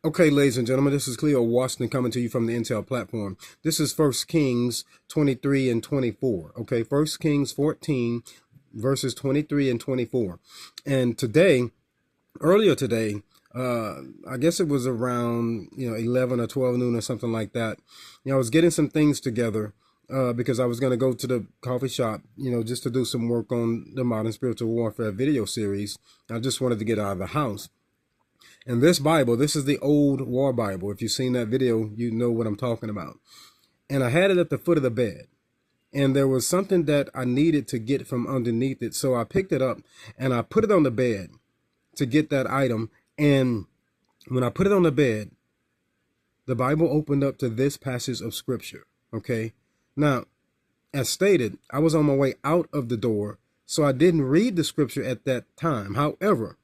Okay, ladies and gentlemen, this is Cleo Washington coming to you from the Intel platform. This is 1 Kings 23 and 24. Okay, 1 Kings 14, verses 23 and 24. And earlier today, I guess it was around 11 or 12 noon or something like that. I was getting some things together because I was going to go to the coffee shop, just to do some work on the Modern Spiritual Warfare video series. I just wanted to get out of the house. And this Bible, this is the old War Bible. If you've seen that video, you know what I'm talking about. And I had it at the foot of the bed. And there was something that I needed to get from underneath it. So I picked it up and I put it on the bed to get that item. And when I put it on the bed, the Bible opened up to this passage of scripture. Okay. Now, as stated, I was on my way out of the door, so I didn't read the scripture at that time. However,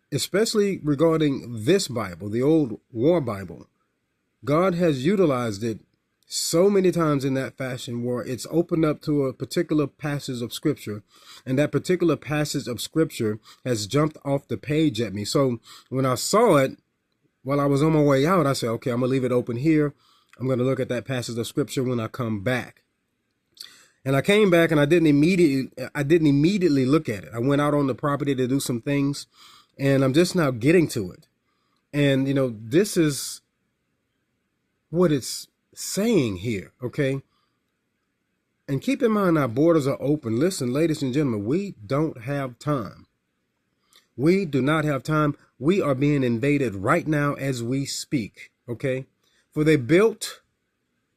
especially regarding this Bible, the old War Bible, God has utilized it so many times in that fashion where it's opened up to a particular passage of scripture, and that particular passage of scripture has jumped off the page at me. So when I saw it while I was on my way out, I said, okay, I'm gonna leave it open here. I'm gonna look at that passage of scripture when I come back. And I came back and I didn't immediately look at it. I went out on the property to do some things, and I'm just now getting to it. And, this is what it's saying here, okay? And keep in mind, our borders are open. Listen, ladies and gentlemen, we don't have time. We do not have time. We are being invaded right now as we speak, okay? For they built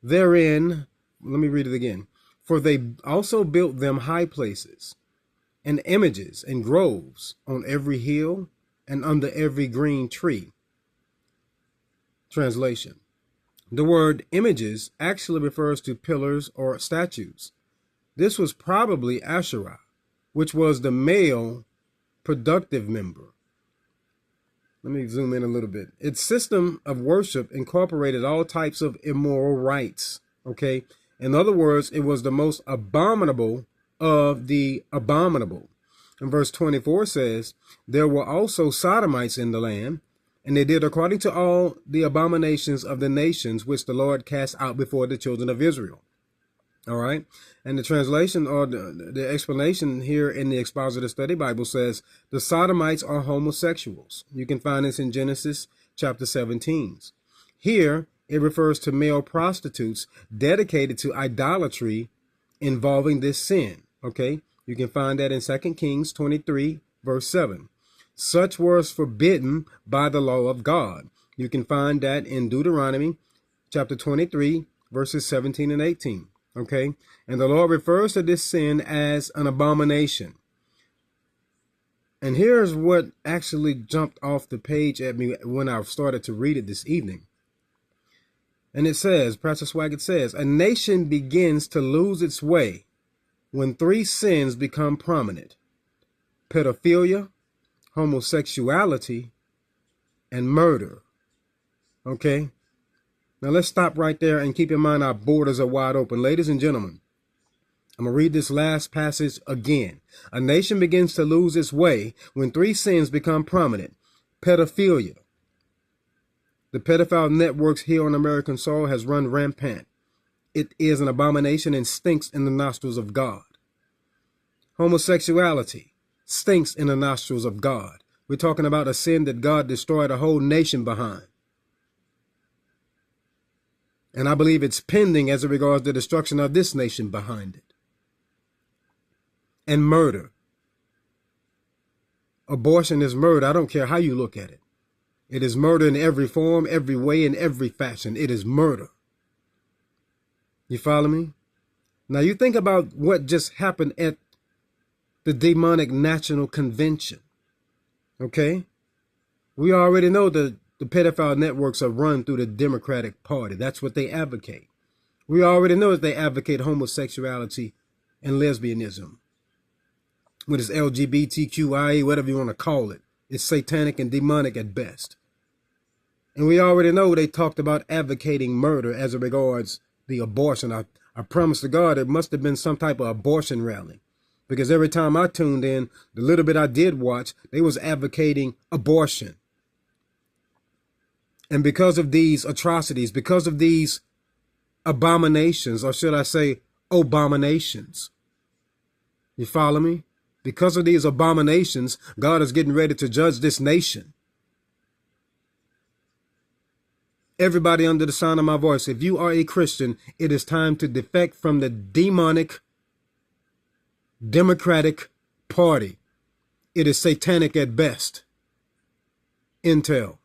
therein, let me read it again. For they also built them high places and images and groves on every hill and under every green tree. Translation. The word images actually refers to pillars or statues. This was probably Asherah, which was the male productive member. Let me zoom in a little bit. Its system of worship incorporated all types of immoral rites. Okay. In other words, it was the most abominable of the abominable. And verse 24 says, there were also sodomites in the land, and they did according to all the abominations of the nations which the Lord cast out before the children of Israel. All right. And the translation or the explanation here in the Expositor Study Bible says the sodomites are homosexuals. You can find this in Genesis chapter 17. Here, it refers to male prostitutes dedicated to idolatry involving this sin. Okay. You can find that in 2 Kings 23, verse 7. Such was forbidden by the law of God. You can find that in Deuteronomy chapter 23, verses 17 and 18. Okay. And the Lord refers to this sin as an abomination. And here's what actually jumped off the page at me when I started to read it this evening. And it says, Pastor Swaggart says, a nation begins to lose its way when three sins become prominent: pedophilia, homosexuality, and murder. Okay. Now let's stop right there and keep in mind our borders are wide open. Ladies and gentlemen, I'm going to read this last passage again. A nation begins to lose its way when three sins become prominent: pedophilia. The pedophile networks here on American soil has run rampant. It is an abomination and stinks in the nostrils of God. Homosexuality stinks in the nostrils of God. We're talking about a sin that God destroyed a whole nation behind. And I believe it's pending as it regards the destruction of this nation behind it. And murder. Abortion is murder. I don't care how you look at it. It is murder in every form, every way, in every fashion. It is murder. You follow me? Now you think about what just happened at the Demonic National Convention. Okay? We already know that the pedophile networks are run through the Democratic Party. That's what they advocate. We already know that they advocate homosexuality and lesbianism. What is LGBTQIA, whatever you want to call it. It's satanic and demonic at best. And we already know they talked about advocating murder as it regards the abortion. I promise to God it must have been some type of abortion rally. Because every time I tuned in, the little bit I did watch, they was advocating abortion. And because of these atrocities, because of these abominations, or should I say abominations, you follow me? Because of these abominations, God is getting ready to judge this nation. Everybody under the sound of my voice, if you are a Christian, it is time to defect from the demonic Democratic Party. It is satanic at best. Intel.